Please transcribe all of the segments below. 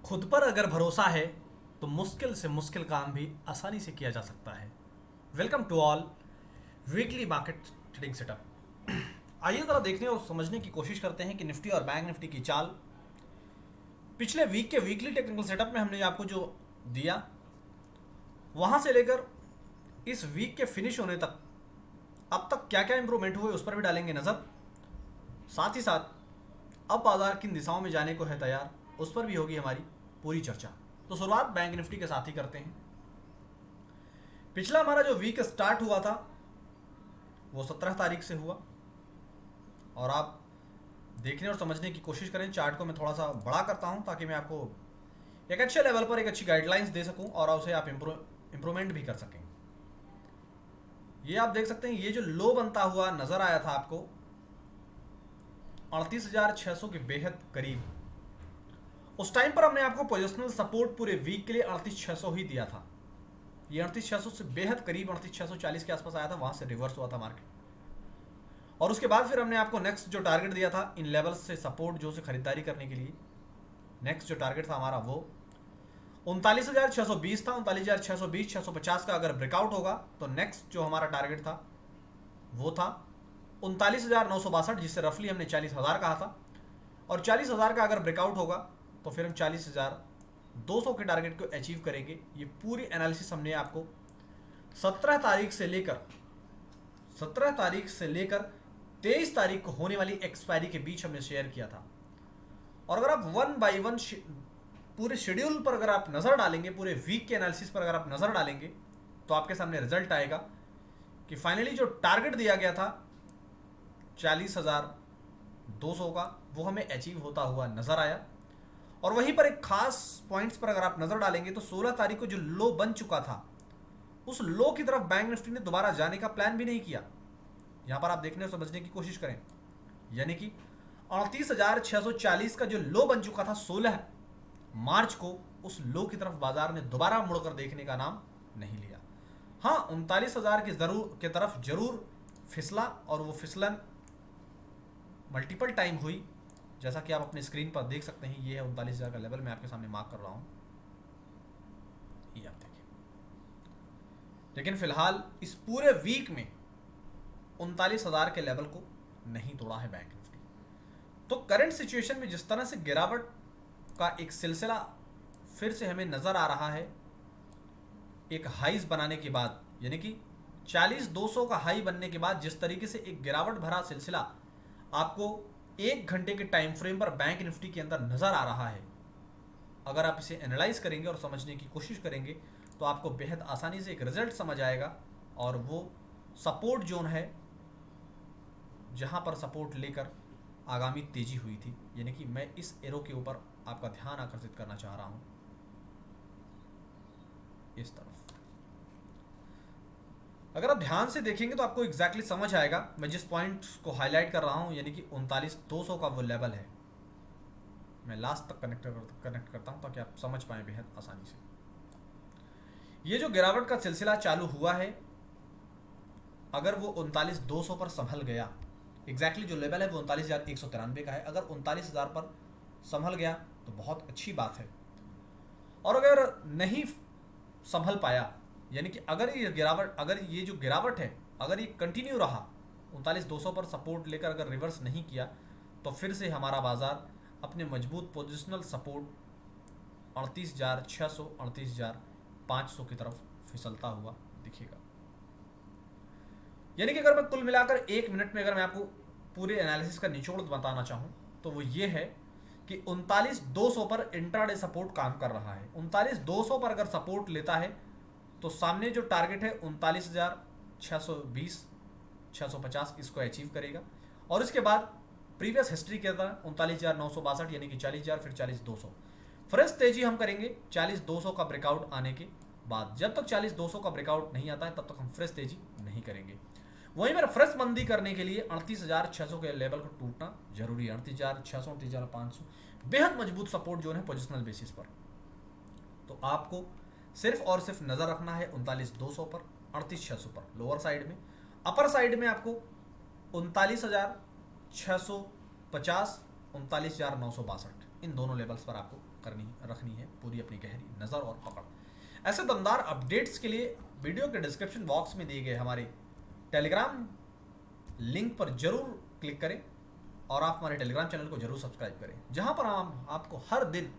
खुद पर अगर भरोसा है तो मुश्किल से मुश्किल काम भी आसानी से किया जा सकता है। Welcome to all weekly market trading setup. आइए ज़रा देखने और समझने की कोशिश करते हैं कि निफ्टी और बैंक निफ्टी की चाल पिछले वीक के वीकली टेक्निकल सेटअप में हमने आपको जो दिया वहाँ से लेकर इस वीक के फिनिश होने तक अब तक क्या क्या इंप्रूवमेंट हुए उस पर भी डालेंगे नज़र। साथ ही साथ अब बाजार किन दिशाओं में जाने को है तैयार उस पर भी होगी हमारी पूरी चर्चा। तो शुरुआत बैंक निफ्टी के साथ ही करते हैं। पिछला हमारा जो वीक स्टार्ट हुआ था वो 17 तारीख से हुआ और आप देखने और समझने की कोशिश करें। चार्ट को मैं थोड़ा सा बड़ा करता हूं ताकि मैं आपको एक अच्छे लेवल पर एक अच्छी गाइडलाइंस दे सकूं और उसे आप इम्प्रूवमेंट भी कर सकें। ये आप देख सकते हैं, ये जो लो बनता हुआ नजर आया था आपको 38,600 के बेहद करीब, उस टाइम पर हमने आपको पोजिशनल सपोर्ट पूरे वीक के लिए 38,600 ही दिया था। ये 38,600 से बेहद करीब 38,640 के आसपास आया था, वहां से रिवर्स हुआ था मार्केट और उसके बाद फिर हमने आपको नेक्स्ट जो टारगेट दिया था इन लेवल्स से सपोर्ट जो से खरीदारी करने के लिए, नेक्स्ट जो टारगेट था हमारा वो 39,620 था। 39,620 650 का अगर ब्रेकआउट होगा तो नेक्स्ट जो हमारा टारगेट था वो था 39,962, जिससे रफली हमने 40,000 कहा था और 40,000 का अगर ब्रेकआउट होगा तो फिर हम 40,200 के टारगेट को अचीव करेंगे। ये पूरी एनालिसिस हमने आपको 17 तारीख से लेकर 23 तारीख को होने वाली एक्सपायरी के बीच हमने शेयर किया था। और अगर आप वन बाय वन पूरे शेड्यूल पर अगर आप नज़र डालेंगे, पूरे वीक के एनालिसिस पर अगर आप नज़र डालेंगे तो आपके सामने रिजल्ट आएगा कि फाइनली जो टारगेट दिया गया था 40,200 का वो हमें अचीव होता हुआ नज़र आया। और वहीं पर एक खास पॉइंट्स पर अगर आप नज़र डालेंगे तो 16 तारीख को जो लो बन चुका था उस लो की तरफ बैंक निफ्टी ने दोबारा जाने का प्लान भी नहीं किया। यहाँ पर आप देखने और समझने की कोशिश करें, यानी कि 38,640 का जो लो बन चुका था 16 मार्च को, उस लो की तरफ बाजार ने दोबारा मुड़कर देखने का नाम नहीं लिया। हाँ, 39,000 के तरफ जरूर फिसला और वो फिसलन मल्टीपल टाइम हुई, जैसा कि आप अपने स्क्रीन पर देख सकते हैं। ये है 39,000 का लेवल, मैं आपके सामने मार्क कर रहा हूं, ये आप देखिए। लेकिन फिलहाल इस पूरे वीक में 39,000 के लेवल को नहीं तोड़ा है बैंक निफ्टी। तो करंट सिचुएशन में जिस तरह से गिरावट का एक सिलसिला फिर से हमें नजर आ रहा है एक हाईज बनाने के बाद, यानी कि 40,200 का हाई बनने के बाद जिस तरीके से एक गिरावट भरा सिलसिला आपको 1 घंटे के टाइम फ्रेम पर बैंक निफ्टी के अंदर नजर आ रहा है, अगर आप इसे एनालाइज करेंगे और समझने की कोशिश करेंगे तो आपको बेहद आसानी से एक रिजल्ट समझ आएगा। और वो सपोर्ट जोन है जहां पर सपोर्ट लेकर आगामी तेजी हुई थी, यानी कि मैं इस एरो के ऊपर आपका ध्यान आकर्षित करना चाह रहा हूं, इस तरफ। अगर आप ध्यान से देखेंगे तो आपको एग्जैक्टली समझ आएगा मैं जिस पॉइंट को हाईलाइट कर रहा हूं, यानी कि 39,200 का वो लेवल है। मैं लास्ट तक कनेक्ट करता हूं ताकि आप समझ पाए बेहद आसानी से। ये जो गिरावट का सिलसिला चालू हुआ है, अगर वो 39,200 पर संभल गया, एग्जैक्टली जो लेवल है वो 39,193 का है, अगर 39,000 पर संभल गया तो बहुत अच्छी बात है। और अगर नहीं संभल पाया, यानी कि अगर ये जो गिरावट है अगर ये कंटिन्यू रहा, 39,200 पर सपोर्ट लेकर अगर रिवर्स नहीं किया, तो फिर से हमारा बाजार अपने मजबूत पोजिशनल सपोर्ट 38,600 38,500 की तरफ फिसलता हुआ दिखेगा। यानी कि अगर मैं कुल मिलाकर 1 मिनट में अगर मैं आपको पूरे एनालिसिस का निचोड़ बताना चाहूँ तो वो ये है कि 39,200 पर इंट्राडे सपोर्ट काम कर रहा है। 39,200 पर अगर सपोर्ट लेता है तो सामने जो टारगेट है 39,620 650 इसको अचीव करेगा। और इसके बाद प्रीवियस हिस्ट्री के अंदर 39,962 यानी कि 40,000 फिर 40,200 फ्रेश तेजी हम करेंगे 40,200 का ब्रेकआउट आने के बाद। जब तक 40,200 का ब्रेकआउट नहीं आता है तब तक हम फ्रेश तेजी नहीं करेंगे। वहीं पर फ्रेश मंदी करने के लिए 38,600 के लेवल को टूटना जरूरी है। 38,600 38,500 बेहद मजबूत सपोर्ट जोन है पोजिशनल बेसिस पर। तो आपको सिर्फ और सिर्फ नजर रखना है 39,200 पर, 38,600 पर लोअर साइड में। अपर साइड में आपको 39,650 39,962 इन दोनों लेवल्स पर आपको रखनी है पूरी अपनी गहरी नज़र और पकड़। ऐसे दमदार अपडेट्स के लिए वीडियो के डिस्क्रिप्शन बॉक्स में दिए गए हमारे टेलीग्राम लिंक पर जरूर क्लिक करें और आप हमारे टेलीग्राम चैनल को जरूर सब्सक्राइब करें, जहां पर हम आपको हर दिन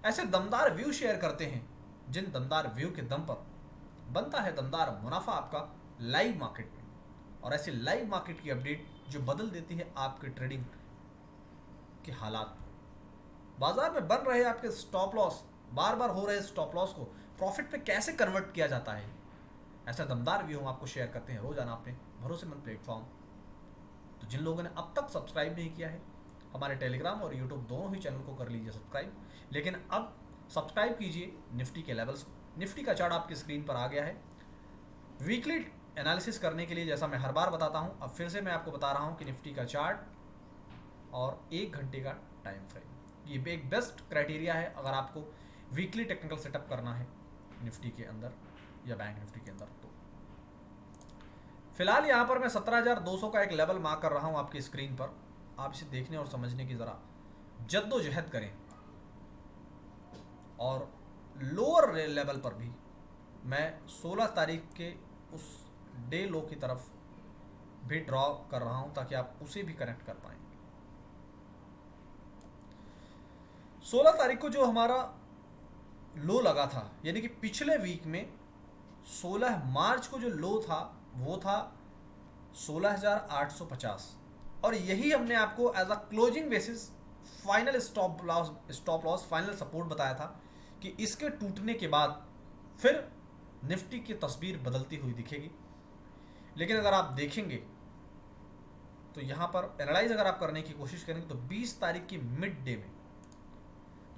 ऐसे दमदार व्यू शेयर करते हैं जिन दमदार व्यू के दम पर बनता है दमदार मुनाफा आपका लाइव मार्केट में। और ऐसे लाइव मार्केट की अपडेट जो बदल देती है आपके ट्रेडिंग के हालात। बाजार में बन रहे आपके स्टॉप लॉस, बार बार हो रहे स्टॉप लॉस को प्रॉफिट पे कैसे कन्वर्ट किया जाता है, ऐसा दमदार व्यू हम आपको शेयर करते हैं रोजाना अपने भरोसेमंद प्लेटफॉर्म। तो जिन लोगों ने अब तक सब्सक्राइब नहीं किया है हमारे टेलीग्राम और यूट्यूब दोनों ही चैनल को कर लीजिए सब्सक्राइब, लेकिन अब सब्सक्राइब कीजिए निफ्टी के लेवल्स को। निफ्टी का चार्ट आपकी स्क्रीन पर आ गया है। वीकली एनालिसिस करने के लिए जैसा मैं हर बार बताता हूं, अब फिर से मैं आपको बता रहा हूं कि निफ्टी का चार्ट और 1 घंटे का टाइम फ्रेम ये एक बेस्ट क्राइटेरिया है अगर आपको वीकली टेक्निकल सेटअप करना है निफ्टी के अंदर या बैंक निफ्टी के अंदर। तो फिलहाल यहाँ पर मैं 17,200 का एक लेवल मार्क कर रहा हूँ आपकी स्क्रीन पर। आप इसे देखने और समझने की ज़रा जद्दोजहद करें और लोअर लेवल पर भी मैं 16 तारीख के उस डे लो की तरफ भी ड्रॉ कर रहा हूँ ताकि आप उसे भी कनेक्ट कर पाएँ। 16 तारीख को जो हमारा लो लगा था, यानी कि पिछले वीक में 16 मार्च को जो लो था वो था 16,850 और यही हमने आपको as a closing basis final stop loss final support बताया था कि इसके टूटने के बाद फिर निफ्टी की तस्वीर बदलती हुई दिखेगी। लेकिन अगर आप देखेंगे तो यहाँ पर एनालाइज अगर आप करने की कोशिश करेंगे तो 20 तारीख की मिड डे में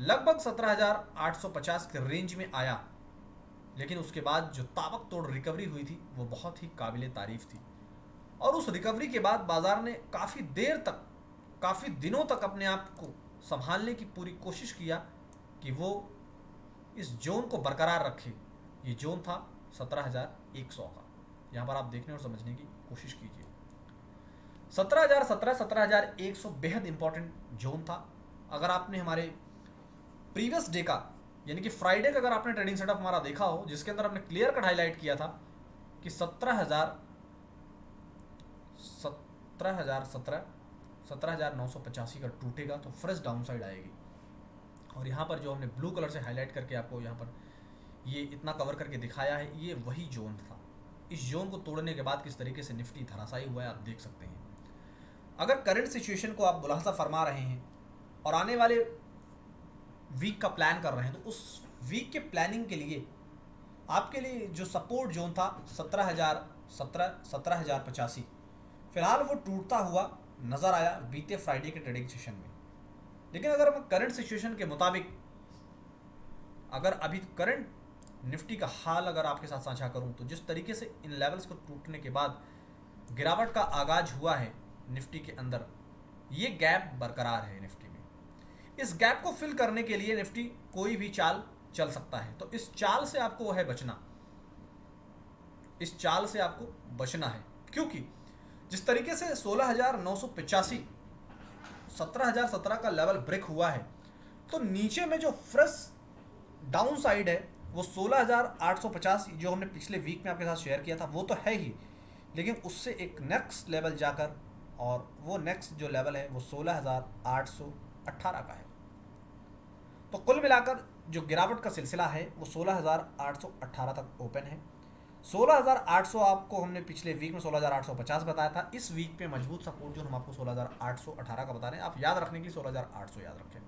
लगभग 17,850 के रेंज में आया, लेकिन उसके बाद जो ताबक तोड़ रिकवरी हुई थी वो बहुत ही काबिले तारीफ थी। और उस रिकवरी के बाद बाजार ने काफ़ी देर तक, काफ़ी दिनों तक अपने आप को संभालने की पूरी कोशिश किया कि वो इस जोन को बरकरार रखे। ये जोन था 17,100 का। यहाँ पर आप देखने और समझने की कोशिश कीजिए। 17,017, 17,100 बेहद इंपॉर्टेंट जोन था। अगर आपने हमारे प्रीवियस डे का यानी कि फ्राइडे का अगर आपने ट्रेडिंग सेटअप हमारा देखा हो, जिसके अंदर हमने क्लियर कट हाईलाइट किया था कि 17,985 का टूटेगा तो फ्रेश डाउन साइड आएगी। और यहाँ पर जो हमने ब्लू कलर से हाईलाइट करके आपको यहाँ पर ये इतना कवर करके दिखाया है, ये वही जोन था। इस जोन को तोड़ने के बाद किस तरीके से निफ्टी धराशायी हुआ है आप देख सकते हैं। अगर करंट सिचुएशन को आप मुलाहजा फरमा रहे हैं और आने वाले वीक का प्लान कर रहे हैं तो उस वीक के प्लानिंग के लिए आपके लिए जो सपोर्ट जोन था 17,017, 17,085 फिलहाल वो टूटता हुआ नज़र आया बीते फ्राइडे के ट्रेडिंग सेशन में। लेकिन अगर मैं करंट सिचुएशन के मुताबिक अगर अभी करंट निफ्टी का हाल अगर आपके साथ साझा करूं तो जिस तरीके से इन लेवल्स को टूटने के बाद गिरावट का आगाज हुआ है निफ्टी के अंदर, ये गैप बरकरार है निफ्टी में। इस गैप को फिल करने के लिए निफ्टी कोई भी चाल चल सकता है, तो इस चाल से आपको है बचना, इस चाल से आपको बचना है। क्योंकि जिस तरीके से 16,985 17,017 का लेवल ब्रेक हुआ है तो नीचे में जो फ्रेश डाउन साइड है वो 16,850 जो हमने पिछले वीक में आपके साथ शेयर किया था वो तो है ही, लेकिन उससे एक नेक्स्ट लेवल जाकर और वो नेक्स्ट जो लेवल है वो 16,818 का है। तो कुल मिलाकर जो गिरावट का सिलसिला है वो 16,818 तक ओपन है। 16,800 आपको हमने पिछले वीक में 16,850 बताया था। इस वीक पे मजबूत सपोर्ट जो हम आपको 16,818 का बता रहे हैं, आप याद रखने के लिए 16,800 याद रखें।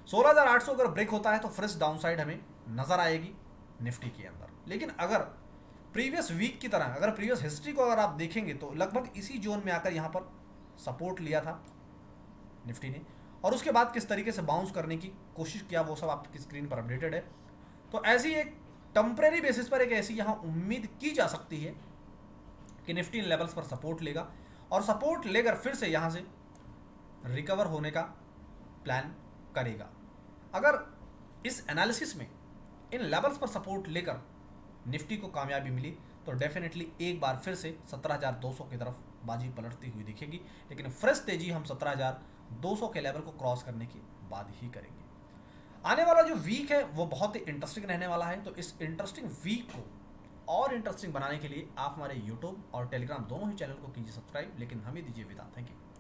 16,800 अगर ब्रेक होता है तो फ्रेश डाउन साइड हमें नजर आएगी निफ्टी के अंदर। लेकिन अगर प्रीवियस वीक की तरह अगर प्रीवियस हिस्ट्री को अगर आप देखेंगे तो लगभग इसी जोन में आकर यहाँ पर सपोर्ट लिया था निफ्टी ने और उसके बाद किस तरीके से बाउंस करने की कोशिश किया वो सब आपकी स्क्रीन पर अपडेटेड है। तो ऐसी एक टेम्परेरी बेसिस पर एक ऐसी यहाँ उम्मीद की जा सकती है कि निफ्टी इन लेवल्स पर सपोर्ट लेगा और सपोर्ट लेकर फिर से यहाँ से रिकवर होने का प्लान करेगा। अगर इस एनालिसिस में इन लेवल्स पर सपोर्ट लेकर निफ्टी को कामयाबी मिली तो डेफिनेटली एक बार फिर से 17,200 की तरफ बाजी पलटती हुई दिखेगी। लेकिन फ्रेश तेजी हम 200 के लेवल को क्रॉस करने की बात ही करेंगे। आने वाला जो वीक है वो बहुत ही इंटरेस्टिंग रहने वाला है, तो इस इंटरेस्टिंग वीक को और इंटरेस्टिंग बनाने के लिए आप हमारे यूट्यूब और टेलीग्राम दोनों ही चैनल को कीजिए सब्सक्राइब। लेकिन हमें दीजिए विदा, थैंक यू।